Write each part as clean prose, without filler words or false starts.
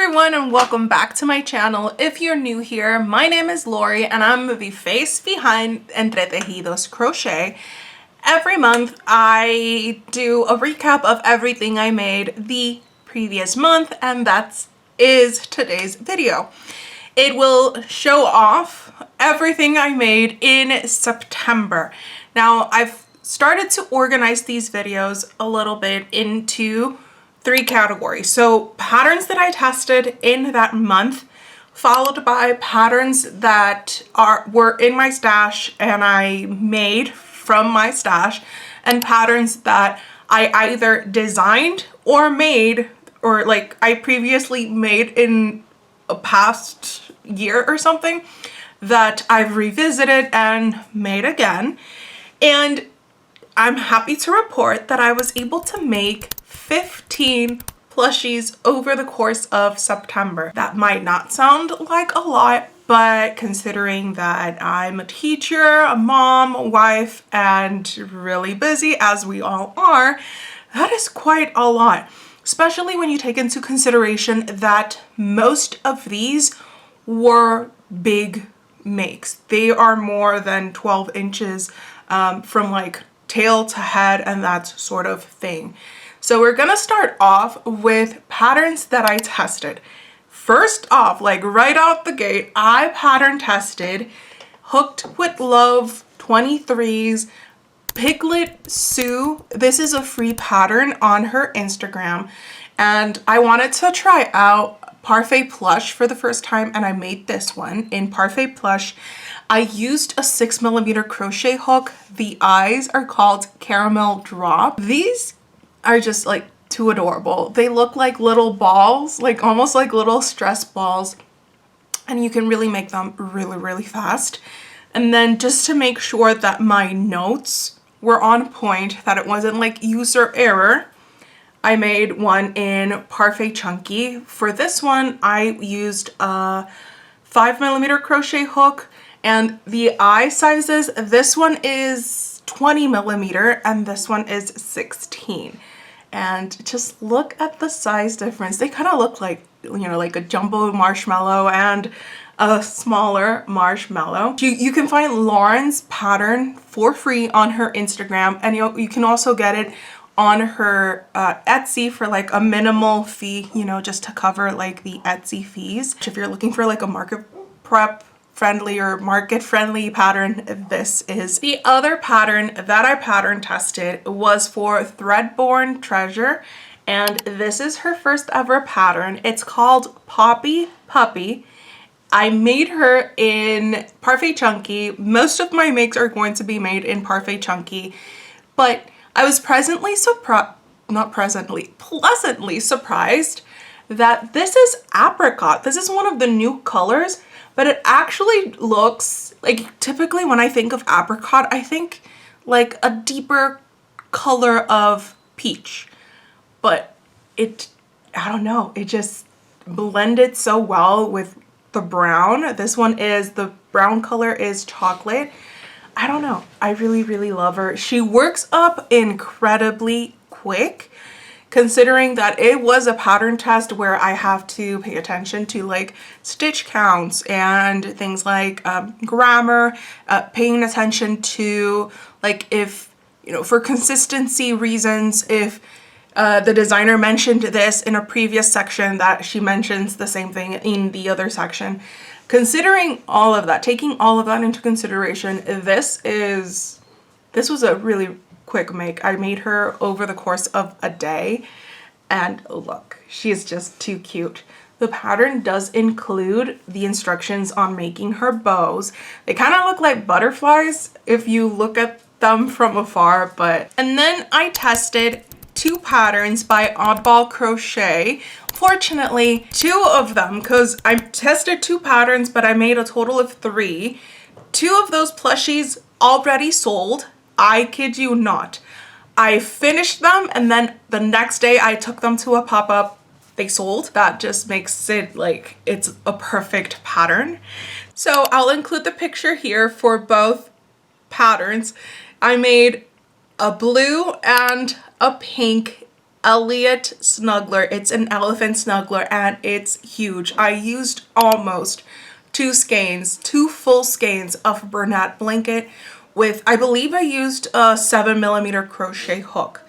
everyone, and welcome back to my channel. If you're new here, my name is Lori and I'm the face behind Entretejidos Crochet. Every month I do a recap of everything I made the previous month, and that is today's video. It will show off everything I made in September. Now I've started to organize these videos a little bit into three categories. So patterns that I tested in that month, followed by patterns that were in my stash and I made from my stash, and patterns that I either designed or made, or like I previously made in a past year or something that I've revisited and made again. And I'm happy to report that I was able to make 15 plushies over the course of September. That might not sound like a lot, but considering that I'm a teacher, a mom, a wife, and really busy as we all are, that is quite a lot. Especially when you take into consideration that most of these were big makes. They are more than 12 inches from like tail to head and that sort of thing. So we're gonna start off with patterns that I tested. First off, like right out the gate, I pattern tested Hooked with Love 23's Piglet Sue. This is a free pattern on her Instagram, and I wanted to try out Parfait Plush for the first time, and I made this one in Parfait Plush. I used a 6mm crochet hook. The eyes are called Caramel Drop. These are just like too adorable. They look like little balls, like almost like little stress balls, and you can really make them really fast. And then just to make sure that my notes were on point, that it wasn't like user error, I made one in Parfait Chunky. For this one, I used a 5mm crochet hook, and the eye sizes, this one is 20mm and this one is 16. And just look at the size difference. They kind of look like, you know, like a jumbo marshmallow and a smaller marshmallow. You can find Lauren's pattern for free on her Instagram, and you can also get it on her Etsy for like a minimal fee, you know, just to cover like the Etsy fees. If you're looking for like a market prep friendly or market friendly pattern, this is. The other pattern that I pattern tested was for Threadborn Treasure, and this is her first ever pattern. It's called Poppy Puppy. I made her in Parfait Chunky. Most of my makes are going to be made in Parfait Chunky, but I was pleasantly surprised that this is apricot. This is one of the new colors, but it actually looks like, typically when I think of apricot, I think like a deeper color of peach, but I don't know, it just blended so well with the brown. This one is, the brown color is chocolate. I don't know, I really love her. She works up incredibly quick, considering that it was a pattern test where I have to pay attention to like stitch counts and things like grammar, paying attention to like, if, you know, for consistency reasons, if the designer mentioned this in a previous section, that she mentions the same thing in the other section. Considering all of that, taking all of that into consideration, this was a really quick make. I made her over the course of a day, and look, she is just too cute. The pattern does include the instructions on making her bows. They kind of look like butterflies if you look at them from afar, and then I tested two patterns by Oddball Crochet. Fortunately, two of them, because I tested two patterns, but I made a total of 3. 2 of those plushies already sold. I kid you not. I finished them, and then the next day I took them to a pop-up. They sold. That just makes it like it's a perfect pattern. So I'll include the picture here for both patterns. I made a blue and a pink Elliot snuggler. It's an elephant snuggler and it's huge. I used almost two full skeins of Bernat blanket with, I believe I used a 7mm crochet hook.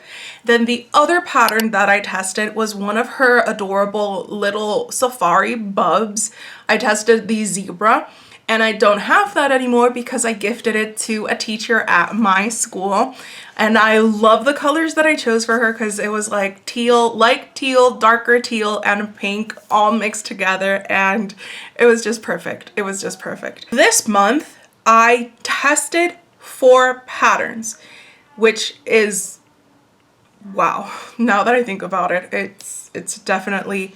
Then the other pattern that I tested was one of her adorable little safari bubs. I tested the zebra, and I don't have that anymore because I gifted it to a teacher at my school. And I love the colors that I chose for her because it was like teal, light teal, darker teal, and pink all mixed together, and it was just perfect. It was just perfect. This month, I tested 4 patterns, which is, wow. Now that I think about it, it's definitely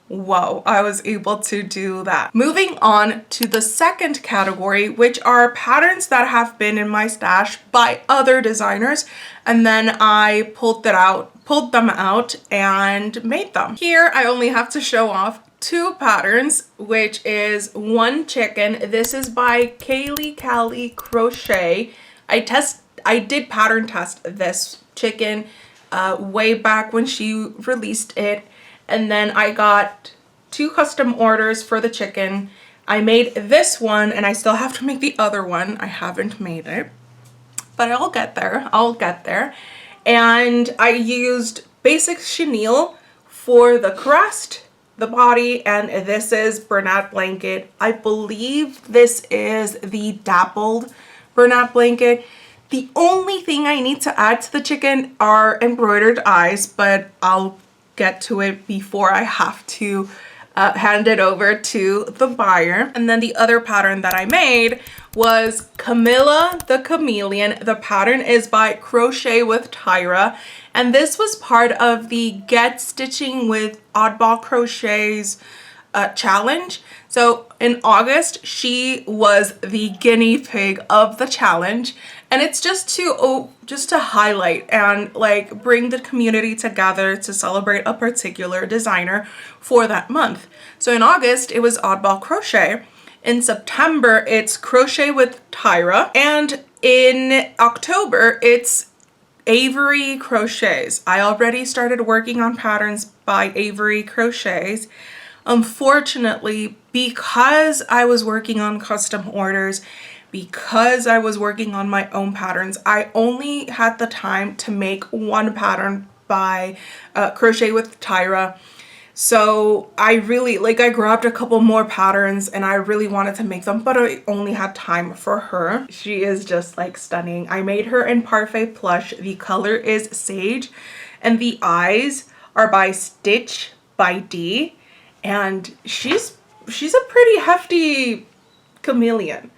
wow. I was able to do that. Moving on to the second category, which are patterns that have been in my stash by other designers, and then I pulled them out and made them. Here I only have to show off 2 patterns, which is one chicken. This is by Kaylee Callie Crochet. I did pattern test this chicken way back when she released it, and then I got 2 custom orders for the chicken. I made this one and I still have to make the other one. I haven't made it, but I'll get there. I'll get there. And I used basic chenille for the crest, the body, and this is Bernat blanket. I believe this is the dappled Bernat blanket. The only thing I need to add to the chicken are embroidered eyes, but I'll get to it before I have to hand it over to the buyer. And then the other pattern that I made was Camilla the Chameleon. The pattern is by Crochet with Tyra, and this was part of the Get Stitching with Oddball Crochets challenge. So in August, she was the guinea pig of the challenge, and it's just to highlight and like bring the community together to celebrate a particular designer for that month. So in August, it was Oddball Crochet. In September, it's Crochet with Tyra, and in October, it's Avery Crochets. I already started working on patterns by Avery Crochets. Unfortunately, because I was working on custom orders, because I was working on my own patterns, I only had the time to make 1 pattern by Crochet with Tyra. So I grabbed a couple more patterns and I really wanted to make them, but I only had time for her. She is just like stunning. I made her in Parfait Plush. The color is Sage, and the eyes are by Stitch by D. And she's a pretty hefty chameleon.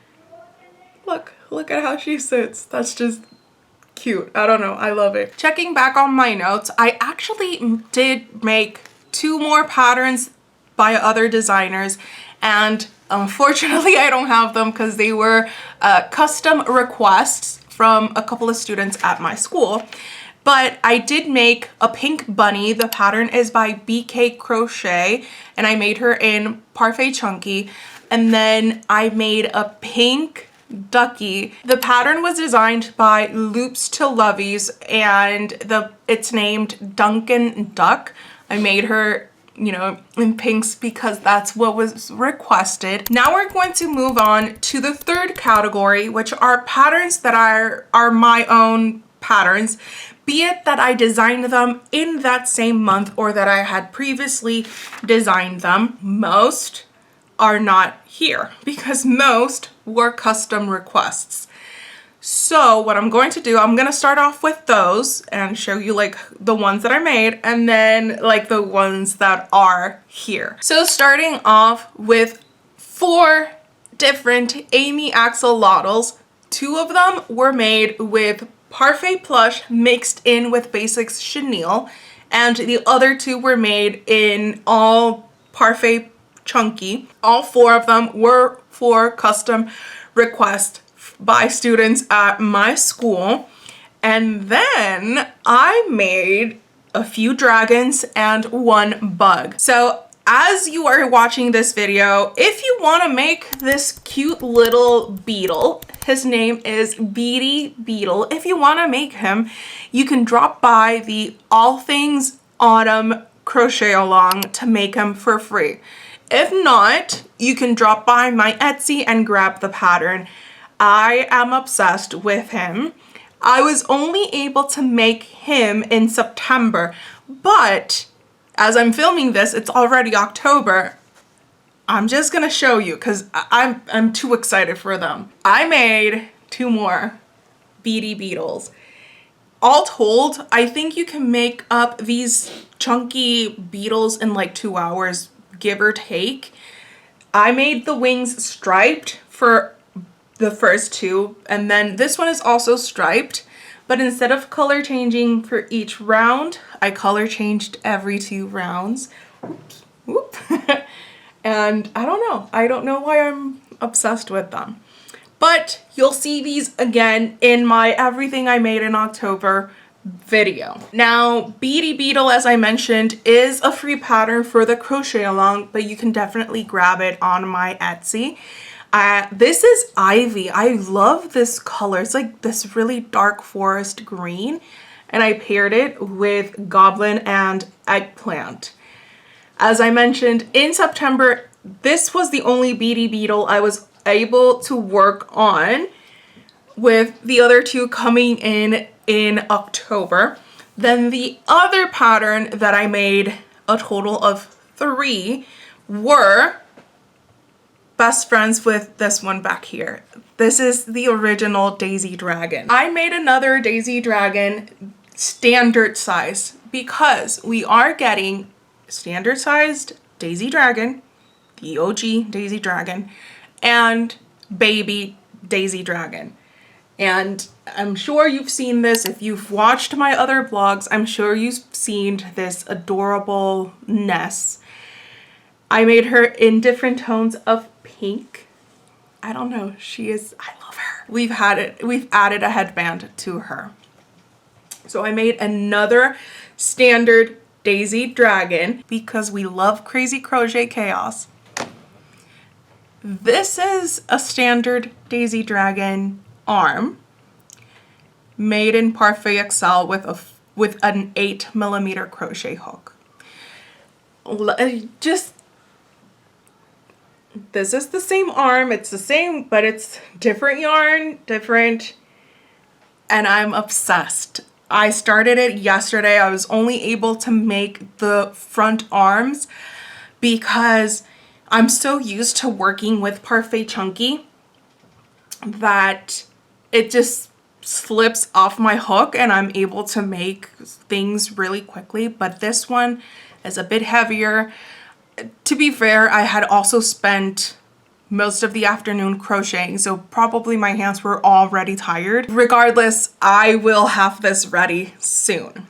Look at how she sits. That's just cute. I don't know. I love it. Checking back on my notes, I actually did make 2 more patterns by other designers, and unfortunately I don't have them because they were custom requests from a couple of students at my school. But I did make a pink bunny. The pattern is by BK Crochet, and I made her in Parfait Chunky. And then I made a pink ducky. The pattern was designed by Loops to Lovies, and it's named Duncan Duck. I made her, you know, in pinks because that's what was requested. Now we're going to move on to the third category, which are patterns that are my own patterns, be it that I designed them in that same month or that I had previously designed them. Most are not here because most were custom requests. So what I'm going to do, I'm going to start off with those and show you like the ones that I made, and then like the ones that are here. So starting off with 4 different Amy axolotls. 2 of them were made with Parfait Plush mixed in with basics chenille, and the other 2 were made in all Parfait Chunky. All 4 of them were for custom requests by students at my school. And then I made a few dragons and 1 bug. So as you are watching this video, if you want to make this cute little beetle, his name is Beady Beetle. If you want to make him, you can drop by the All Things autumn crochet along to make them for free. If not, you can drop by my Etsy and grab the pattern. I am obsessed with him. I was only able to make him in September, but as I'm filming this, it's already October. I'm just gonna show you because I'm too excited for them. I made 2 more beady beetles. All told, I think you can make up these chunky beetles in like 2 hours, give or take. I made the wings striped for the first 2, and then this one is also striped, but instead of color changing for each round, I color changed every 2 rounds. Oops. Whoop. And I don't know why I'm obsessed with them. But you'll see these again in my everything I made in October video. Now, Beady Beetle, as I mentioned, is a free pattern for the crochet along, but you can definitely grab it on my Etsy. This is Ivy. I love this color. It's like this really dark forest green, and I paired it with Goblin and Eggplant. As I mentioned, in September, this was the only Beady Beetle I was able to work on, with the other 2 coming in October. Then the other pattern that I made, a total of 3, were best friends with this one back here. This is the original Daisy Dragon. I made another Daisy Dragon standard size because we are getting standard sized Daisy Dragon, the OG Daisy Dragon, and baby Daisy Dragon. And I'm sure you've seen this. If you've watched my other vlogs, I'm sure you've seen this adorable Ness. I made her in different tones of pink. I don't know, I love her. We've added a headband to her. So I made another standard Daisy Dragon because we love crazy crochet chaos. This is a standard Daisy Dragon arm made in Parfait Excel with an 8mm crochet hook. This is the same arm, it's the same, but it's different yarn, and I'm obsessed. I started it yesterday. I was only able to make the front arms because I'm so used to working with Parfait Chunky that it just slips off my hook and I'm able to make things really quickly. But this one is a bit heavier. To be fair, I had also spent most of the afternoon crocheting, so probably my hands were already tired. Regardless, I will have this ready soon.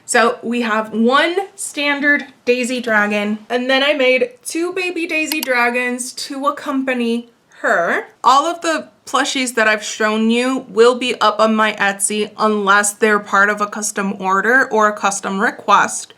So we have 1 standard Daisy Dragon, and then I made 2 baby Daisy Dragons to accompany her. All of the plushies that I've shown you will be up on my Etsy unless they're part of a custom order or a custom request.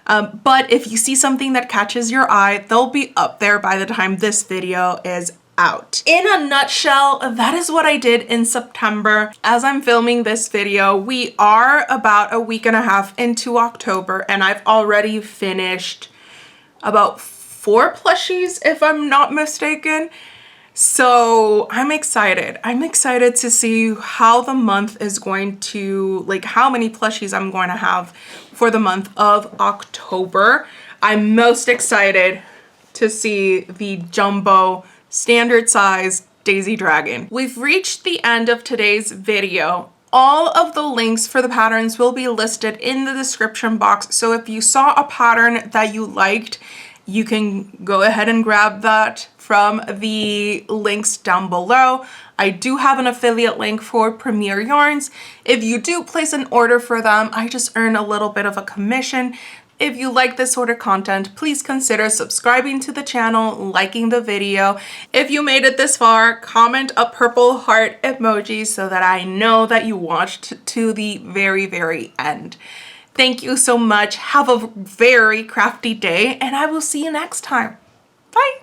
But if you see something that catches your eye, they'll be up there by the time this video is out. In a nutshell, that is what I did in September. As I'm filming this video, we are about a week and a half into October, and I've already finished about 4 plushies, if I'm not mistaken. So I'm excited. I'm excited to see how the month is going to, like how many plushies I'm going to have for the month of October. I'm most excited to see the jumbo standard size Daisy Dragon. We've reached the end of today's video. All of the links for the patterns will be listed in the description box. So if you saw a pattern that you liked, you can go ahead and grab that from the links down below. I do have an affiliate link for Premier Yarns. If you do place an order for them, I just earn a little bit of a commission. If you like this sort of content, please consider subscribing to the channel, liking the video. If you made it this far, comment a purple heart emoji so that I know that you watched to the very, very end. Thank you so much. Have a very crafty day, and I will see you next time. Bye.